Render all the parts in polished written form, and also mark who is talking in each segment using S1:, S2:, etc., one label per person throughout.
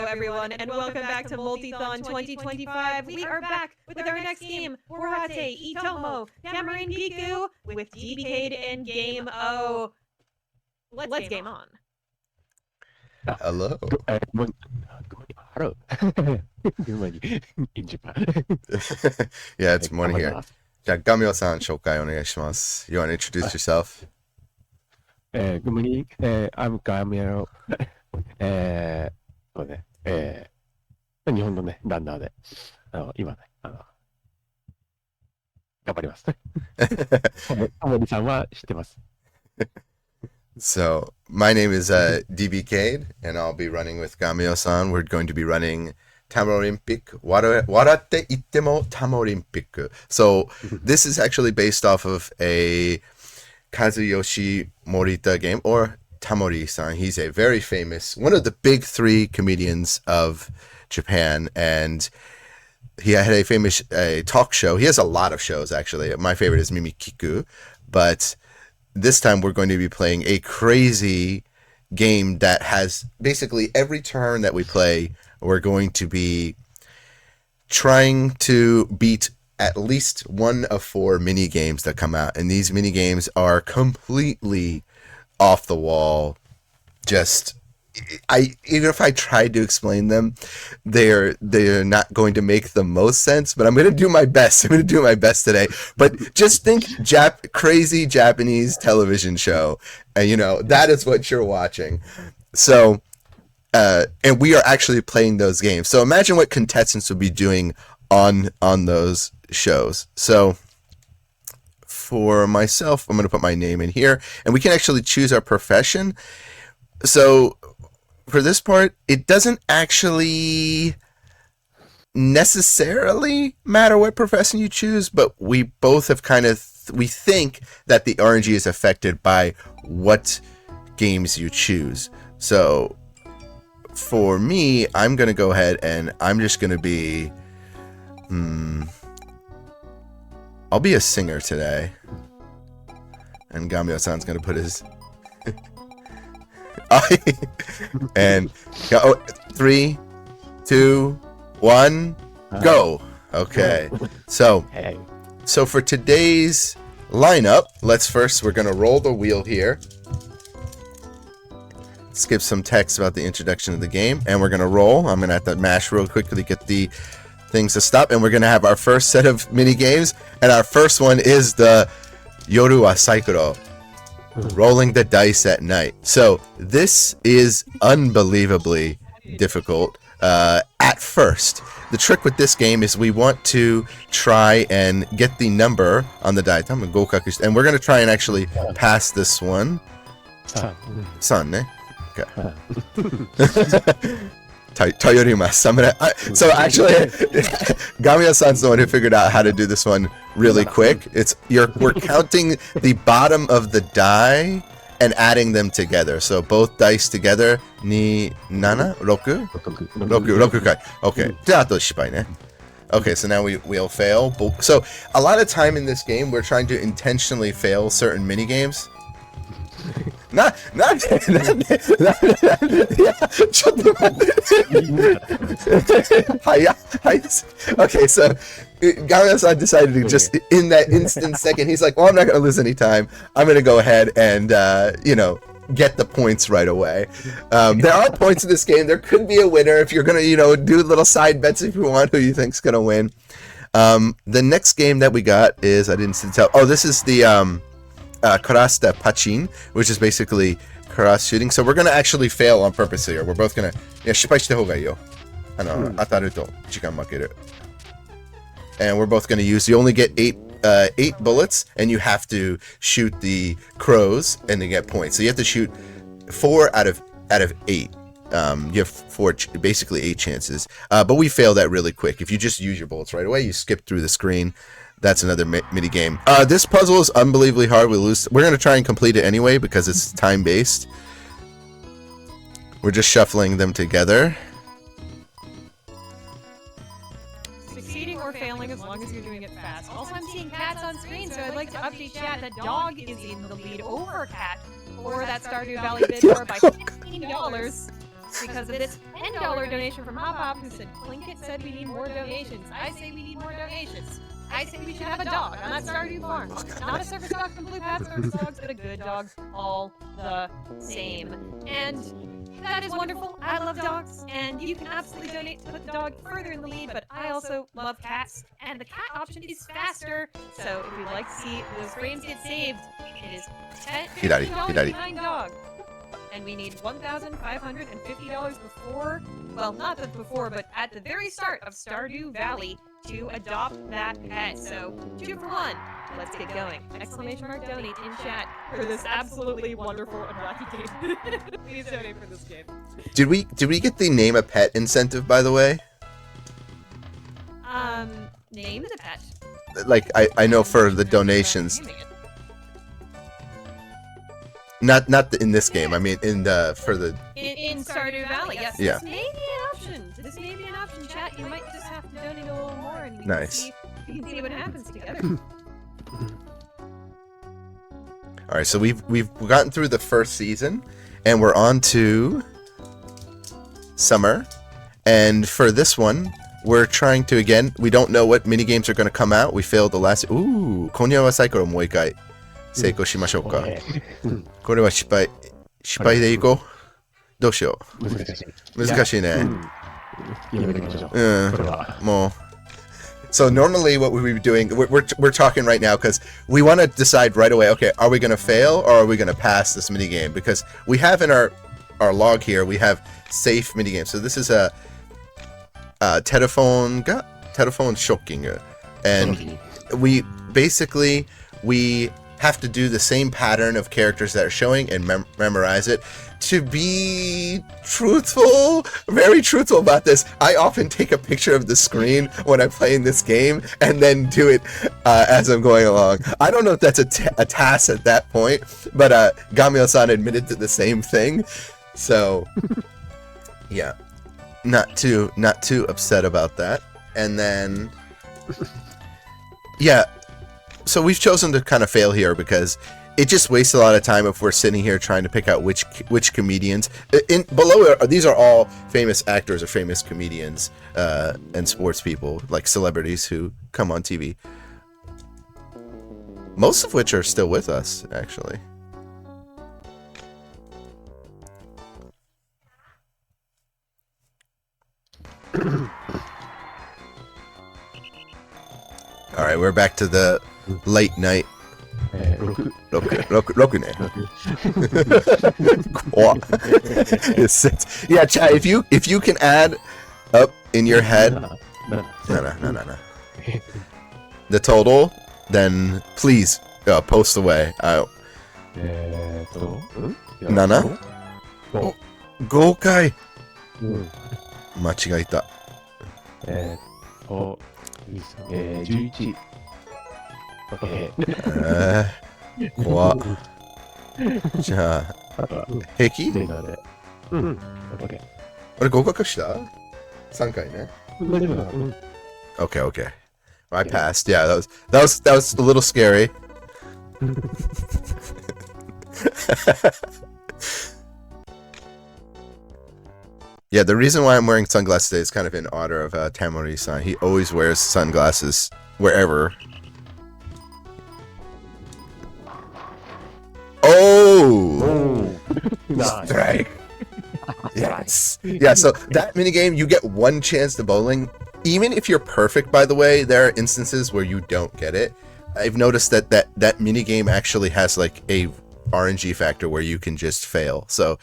S1: everyone, and welcome back to Multithon 2025. We are back with our next game, Waratte, Iitomo, Tamorinpic with DBcade and gameO. Let's game on.
S2: Hello.
S3: Hello. Good morning in Japan.
S2: Yeah, it's morning here. じゃあ、ガミオさん紹介お願いします。You want to introduce yourself?
S3: Good morning. I'm gameO. そうね。日本のね、ランナーで、今ね、頑張ります。タモリさんは知ってます。
S2: So, my name is DBcade, and I'll be running with gameO-san. We're going to be running Tamorinpic, Waratte, Iitomo, Tamorinpic. So, this is actually based off of a Kazuyoshi Morita game, or Tamori-san. He's a very famous, one of the big three comedians of Japan, and he had a famous talk show. He has a lot of shows, actually. My favorite is Mimi Kiku, but this time we're going to be playing a crazy game that has basically every turn that we play, we're going to be trying to beat at least one of 4 mini games that come out. And these mini games are completely off the wall. Even if I tried to explain them, they're not going to make the most sense, but I'm going to do my best. I'm going to do my best today. But just think crazy Japanese television show. And, that is what you're watching. So, and we are actually playing those games. So imagine what contestants would be doing on those shows. So for myself, I'm going to put my name in here, and we can actually choose our profession. So for this part, it doesn't actually necessarily matter what profession you choose, but we both have we think that the RNG is affected by what games you choose. So for me, I'm going to go ahead and I'm just going to be, I'll be a singer today. And gameO-san's going to put his... and 3, 2, 1, go. Okay. So for today's lineup, we're going to roll the wheel here. Skip some text about the introduction of the game, and we're going to roll. I'm going to have to mash real quickly to get the things to stop, and we're going to have our first set of mini games, and our first one is the Yoru wa Saikuro. Rolling the dice at night. So this is unbelievably difficult at first. The trick with this game is we want to try and get the number on the die. And we're going to try and actually pass this one. San, ne? Okay. So actually, gameO-san's the one who figured out how to do this one really quick. We're counting the bottom of the die and adding them together. So both dice together. 2, 7, 6 kai. Okay. Okay, so now we'll fail. So a lot of time in this game, we're trying to intentionally fail certain mini games. Okay, so gameO-san decided to just in that instant second, he's like, well, I'm not going to lose any time. I'm going to go ahead and get the points right away. There are points in this game. There could be a winner if you're going to do little side bets if you want who you think's going to win. The next game that we got is, I didn't tell. Oh, this is the Karasta Pachin, which is basically cross shooting. So we're going to actually fail on purpose here. We're both going to...失敗した方がいいよ。当たると時間負ける. And we're both going to use... You only get 8 bullets, and you have to shoot the crows, and they get points. So you have to shoot 4 out of 8. You have basically 8 chances. But we fail that really quick. If you just use your bullets right away, you skip through the screen. That's another mini game. This puzzle is unbelievably hard. We're going to try and complete it anyway because it's time-based. We're just shuffling them together.
S1: Succeeding or failing as long as you're doing it fast. Also, I'm seeing cats on screen, so I'd like to update chat that dog is in the lead over cat for that Stardew Valley bid for by $15. because of this $10 donation from Hop Hop, who said, Plinkett said we need more donations. I say we need more donations. I say we should have a dog on that Stardew Farm. Not a circus dog from Blue Path Circus Dogs, but a good dog all the same. And that is wonderful. I love dogs, and you can absolutely donate to put the dog further in the lead, but I also love cats, and the cat option is faster. So if you'd like to see those frames get saved, it is $15 dog. And we need $1,550 before, well, not the before, but at the very start of Stardew Valley to adopt that pet. So 2 for 1. Let's get going. Exclamation mark donate in chat for this absolutely wonderful and wacky game. Please donate for this game.
S2: Did we get the name a pet incentive, by the way?
S1: Name the pet.
S2: Like I know for the donations. Not in this game. I mean in
S1: Stardew Valley. Yes.
S2: Yeah.
S1: This may be an option. This may be an option, chat. You might just have to donate a little more, and we
S2: nice.
S1: can see what happens together.
S2: All right, so we've gotten through the first season, and we're on to summer. And for this one, we're trying to again. We don't know what mini games are going to come out. We failed the last. Ooh, 今夜はサイコロもう一回成功しましょうか。これは失敗でいこう。どうしよう。難しいね。もう。So normally what we would be doing, we're talking right now because we want to decide right away, okay, are we going to fail or are we going to pass this minigame? Because we have in our log here, we have safe minigame. So this is a telephone shocking. And we have to do the same pattern of characters that are showing and memorize it. To be truthful, very truthful about this, I often take a picture of the screen when I'm playing this game and then do it as I'm going along. I don't know if that's a task at that point, but gameO-san admitted to the same thing. So, yeah, not too upset about that. And then, yeah, so we've chosen to kind of fail here because it just wastes a lot of time if we're sitting here trying to pick out which comedians. Below these are all famous actors or famous comedians and sports people, like celebrities who come on TV. Most of which are still with us, actually. All right, we're back to the late night. 6ね。怖っ。It's 6. Yeah, chat, if you can add up in your head no. the total, then please post away. 7? 豪快。間違えた。
S3: 11。
S2: 怖っ。じゃあ、平気？
S3: うん。
S2: あれ合格した ?3 回ね。Okay. I passed. Yeah, that was a little scary. Yeah, the reason why I'm wearing sunglasses today is kind of in honor of Tamorinpic-san. He always wears sunglasses wherever. Oh! Strike! Yes! Yeah, so that minigame, you get one chance to bowling. Even if you're perfect, by the way, there are instances where you don't get it. I've noticed that minigame actually has like a RNG factor where you can just fail. So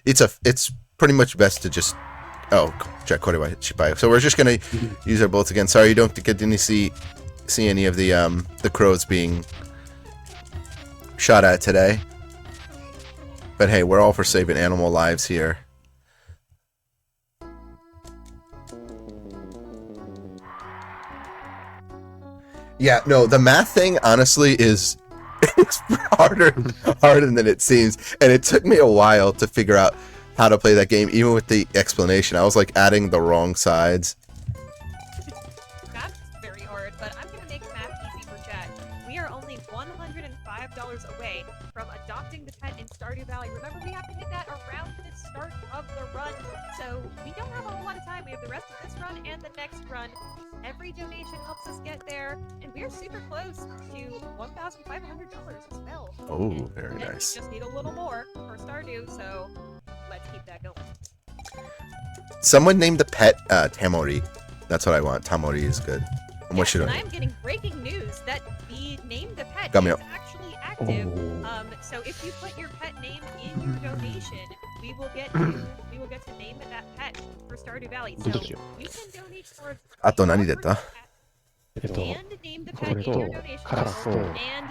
S2: it's pretty much best to just... Oh, check. So we're just going to use our bullets again. Sorry you don't get to see any of the crows being shot at today. But hey, we're all for saving animal lives here. Yeah, no, the math thing, honestly, is it's harder than it seems. And it took me a while to figure out how to play that game, even with the explanation. I was like adding the wrong sides.
S1: Math's very hard, but I'm going to make math easy for chat. We are only $105 away from adopting the pet in Stardew Valley. Remember, we have to hit that around the start of the run. we don't have a whole lot of time. We have the rest of this run and the next run. Every donation helps us get there, and we're super close to $1,500 as well.
S2: Oh,
S1: And
S2: very
S1: then
S2: nice.
S1: We just need a little more for Stardew, so let's keep that going.
S2: Someone named the pet Tamori. That's what I want. Tamori is good. And what
S1: Yes,
S2: should
S1: and
S2: I?
S1: I'm getting breaking news that the name the pet
S2: gameO.
S1: is actually active.
S3: Oh.
S1: So if you put your pet name in your donation, we will get to name that pet for Stardew Valley. So
S3: どうしよ
S1: we can donate towards
S2: あと何出た？
S3: う。
S1: and name the
S3: こ
S1: pet
S3: れ
S1: in
S3: と
S1: your donation
S3: カラスと
S1: and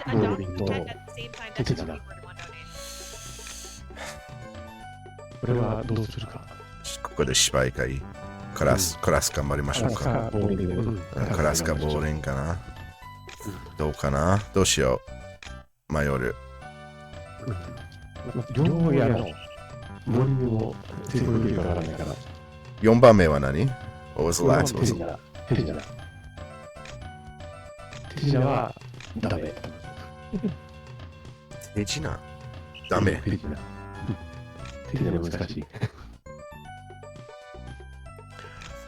S3: ロー
S1: adopt
S3: リン
S1: the
S3: と
S1: pet at the same time. That's
S3: 手
S1: just
S3: 品
S1: three for one donation.
S3: これはどうするか。
S2: ここで芝居かい。カラス頑張りましょうか。
S3: かボーリング。
S2: カラスかボーリンかな。どうかな。どうしよう。迷う。
S3: 両方やろう。ボーリングも成功できるかわからないから。
S2: 4番目は何？ What was the last
S3: 手
S2: one?
S3: 品だ。手品だ。手品はダメ。
S2: 手品。ダメ。
S3: 手品。手品は難しい。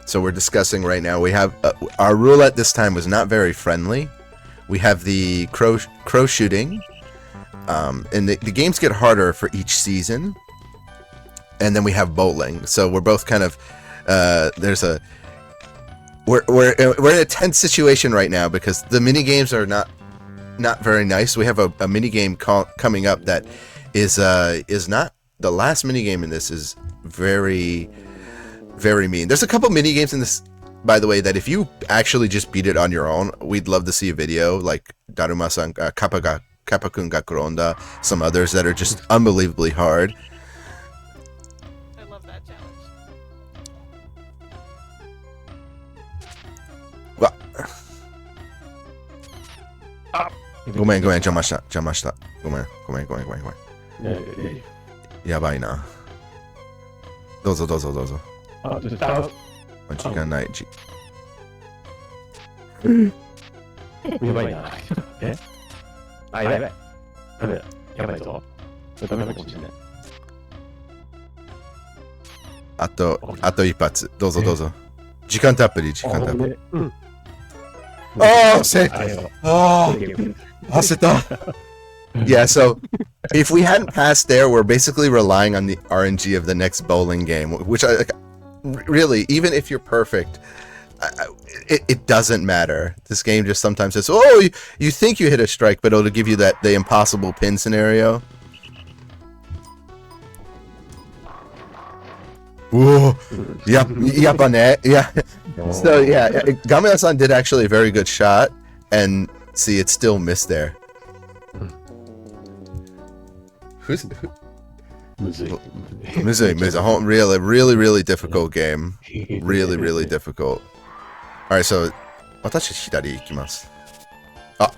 S2: So we're discussing right now. We have our roulette this time was not very friendly. We have the crow shooting, and the games get harder for each season. And then we have bowling. So we're both kind of we're in a tense situation right now because the mini games are not very nice. We have a mini game coming up that is not the last mini game in this is very mean. There's a couple mini games in this, by the way, that if you actually just beat it on your own, we'd love to see a video like Daruma-san, Kappa-kun ga Kuronda, some others that are just unbelievably hard.
S1: I love that challenge.
S2: Well, ごめん、邪魔した。ごめん。やばいな。どうぞ。
S3: あ、ちょっと。
S2: 時間ない。
S3: やばいな。え？あ、やばい。やばいぞ。ダメかもしれない。
S2: あと一発。どうぞ。時間たっぷり。
S3: うん。
S2: Oh, say, oh, yeah, so if we hadn't passed there, we're basically relying on the RNG of the next bowling game, which really, even if you're perfect, it doesn't matter. This game just sometimes says, oh, you think you hit a strike, but it'll give you the impossible pin scenario. Whoa, yep, yeah. So yeah, gameO-san did actually a very good shot, and see, it still missed there. Muzui, really difficult game. Really difficult. Alright, so, 私左行きます。あ、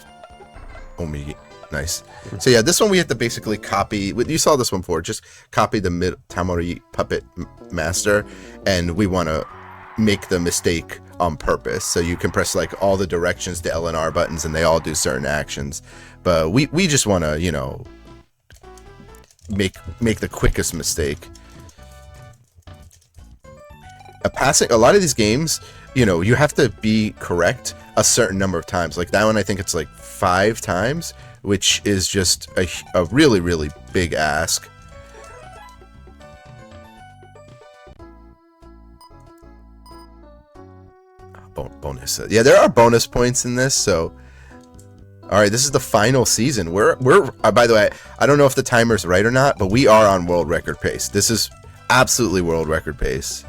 S2: 右. Nice. So yeah, this one we have to basically copy. You saw this one before. Just copy the Tamori puppet master, and we want to make the mistake on purpose. So you can press like all the directions, the L and R buttons, and they all do certain actions. But we just want to, you know, make the quickest mistake. A lot of these games, you know, you have to be correct a certain number of times. Like that one, I think it's like 5 times, which is just a really big ask. Bonus. Yeah, there are bonus points in this, so all right, this is the final season. We're by the way, I don't know if the timer's right or not, but we are on world record pace. This is absolutely world record pace.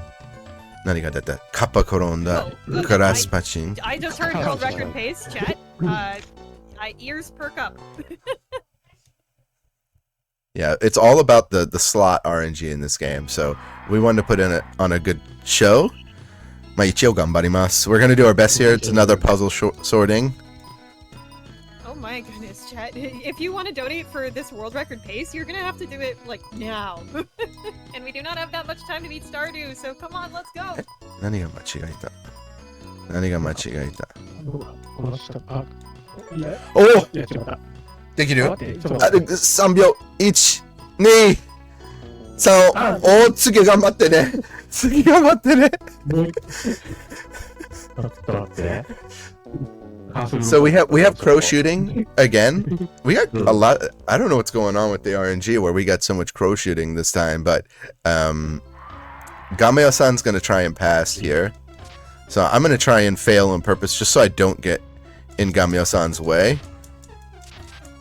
S2: 何が出た? Kappa Koronda, Karas Pachin.
S1: I just heard world record pace, chat. Ears perk up.
S2: Yeah, it's all about the slot RNG in this game, so we wanted to put in on a good show. まあ一応頑張ります. We're gonna do our best here. It's another puzzle sorting.
S1: Oh my goodness, chat. If you want to donate for this world record pace, you're gonna have to do it, like, now. And we do not have that much time to beat Stardew, so come on, let's go!
S2: 何が間違えた? おお! できる? 3秒 1、2、3、おー、次頑張ってね。次頑張ってね。So we have crow shooting again. We got a lot. I don't know what's going on with the RNG where we got so much crow shooting this time, but gameO-san's gonna try and pass here. So I'm gonna try and fail on purpose just so I don't get in gameO-san's way.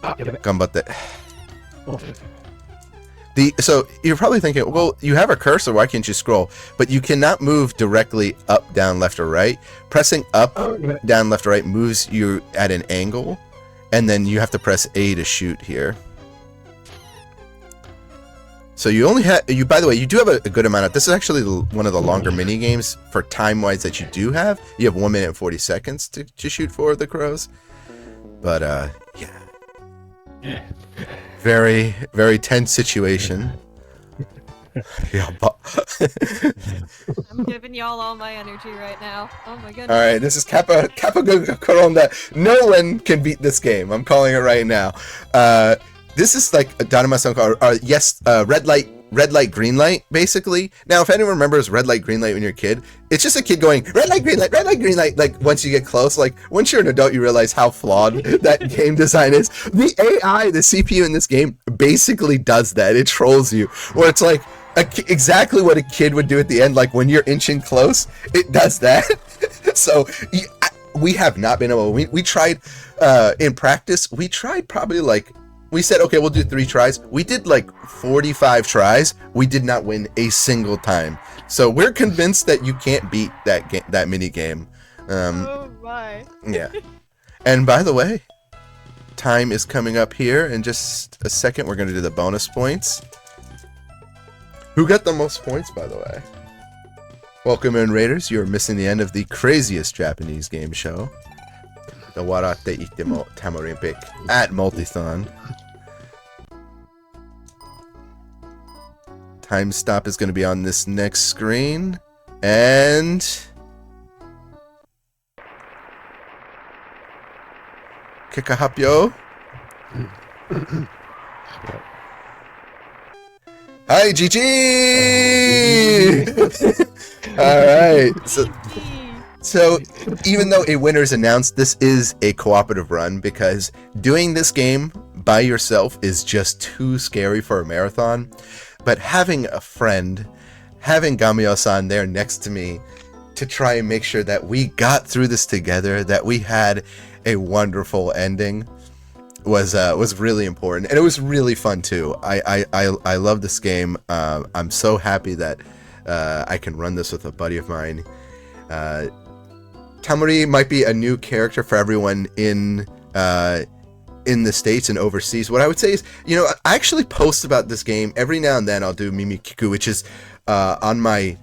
S2: Ganbatte. So you're probably thinking, well, you have a cursor, why can't you scroll? But you cannot move directly up, down, left, or right. Pressing up, down, left, or right moves you at an angle, and then you have to press A to shoot here. So you only have, by the way, you do have a good amount of, this is actually one of the longer mini games for time-wise that you do have. You have 1 minute and 40 seconds to shoot for the crows. But, yeah. Very, very tense situation. Yeah,
S1: I'm giving y'all all my energy right now. Oh my goodness.
S2: all right, this is Kappa Koronda. No one can beat this game. I'm calling it right now. This is like a Danuma-san called, red light, green light, basically. Now, if anyone remembers red light, green light when you're a kid, it's just a kid going, red light, green light, red light, green light. Like, once you get close, like, once you're an adult, you realize how flawed that game design is. The AI, the CPU in this game, basically does that. It trolls you. Where it's like, exactly what a kid would do at the end. Like, when you're inching close, it does that. So, we have not been able, we tried, in practice, we tried probably like, we said, okay, we'll do 3 tries. We did like 45 tries. We did not win a single time. So we're convinced that you can't beat that mini game.
S1: Oh my.
S2: Yeah. And by the way, time is coming up here in just a second. We're going to do the bonus points. Who got the most points, by the way? Welcome in, Raiders. You're missing the end of the craziest Japanese game show. The Waratte Iitomo Tamorinpic at Multithon. Time stop is going to be on this next screen. And Kika Hapyo. Hi, GG! Alright. So, even though a winner is announced, this is a cooperative run because doing this game by yourself is just too scary for a marathon. But having a friend, having gameO-san there next to me to try and make sure that we got through this together, that we had a wonderful ending, was really important, and it was really fun too. I love this game. I'm so happy that I can run this with a buddy of mine. Tamori might be a new character for everyone in the States and overseas. What I would say is, I actually post about this game every now and then. I'll do Mimi Kiku, which is on my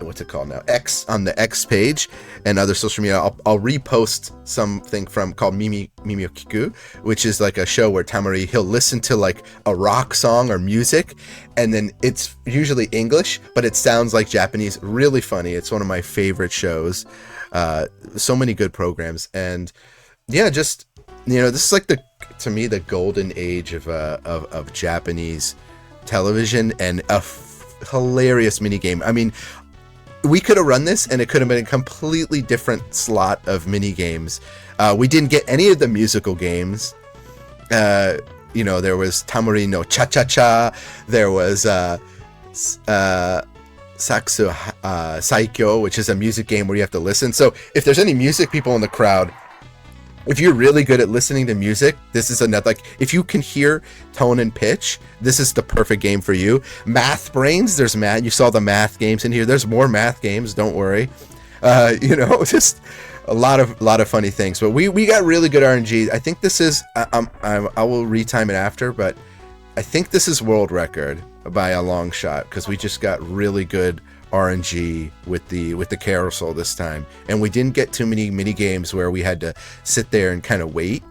S2: what's it called now? On the X page and other social media. I'll repost something called Mimi Kiku, which is like a show where Tamori, he'll listen to like a rock song or music, and then it's usually English, but it sounds like Japanese. Really funny. It's one of my favorite shows. So many good programs, and yeah, just this is like to me the golden age of Japanese television, and a hilarious mini game. I mean, we could have run this and it could have been a completely different slot of mini games. We didn't get any of the musical games. There was Tamori no Cha Cha Cha. There was Saksu Saikyo, which is a music game where you have to listen. So if there's any music people in the crowd, if you're really good at listening to music, this is another, like, if you can hear tone and pitch, this is the perfect game for you. Math brains, there's math. You saw the math games in here. There's more math games. Don't worry. Just a lot of funny things. But we got really good RNG. I think this is. I will retime it after, but I think this is world record by a long shot because we just got really good RNG with the carousel this time, and we didn't get too many mini games where we had to sit there and kind of wait.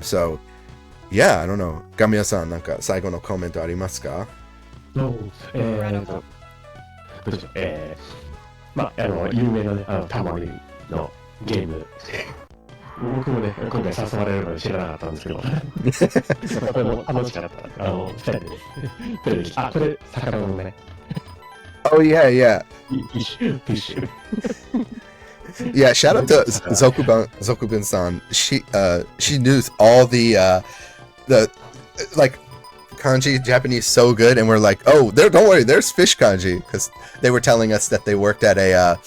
S2: So yeah, I don't know. gameO-san, なんか最後のコメントありますか？
S3: 有名なね、タモリのゲーム僕もね、今回誘われるの知らなかったんですけど、とても楽しかった。二人でテレビ、あ、これ、魚のね、
S2: Oh yeah, yeah.
S3: フィッシュ。
S2: Yeah, shout out to Zokubun-san. She knew all the like kanji Japanese so good, and we're like, oh, there, don't worry, there's fish kanji, because they were telling us that they worked at a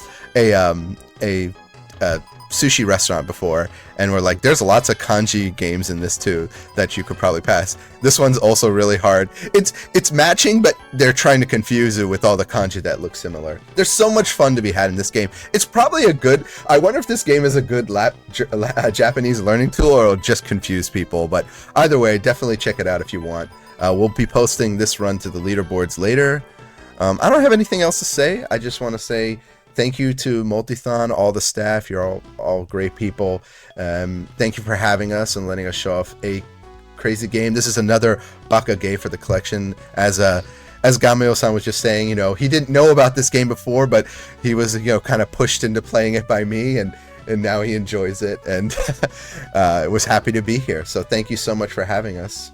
S2: sushi restaurant before, and we're like, there's lots of kanji games in this too that you could probably pass. This one's also really hard. It's matching, but they're trying to confuse you with all the kanji that look similar. There's so much fun to be had in this game. It's probably a good, I wonder if this game is a good Japanese learning tool, or it'll just confuse people, but either way, definitely check it out if you want. We'll be posting this run to the leaderboards later. I don't have anything else to say. I just want to say thank you to Multithon, all the staff. You're all great people. Thank you for having us and letting us show off a crazy game. This is another Bakage for the collection. As gameO-san was just saying, you know, he didn't know about this game before, but he was, you know, kind of pushed into playing it by me, and now he enjoys it, and was happy to be here. So thank you so much for having us.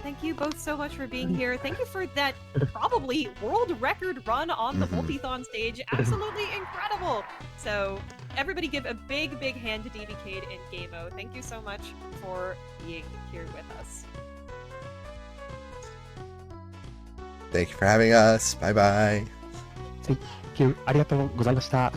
S1: Thank you both so much for being here. Thank you for that probably world record run on the Multithon stage. Absolutely incredible. So everybody give a big hand to DBcade and gameO. Thank you so much for being here with us.
S2: Thank you for having us. Bye bye.
S3: Thank you. ありがとうございました。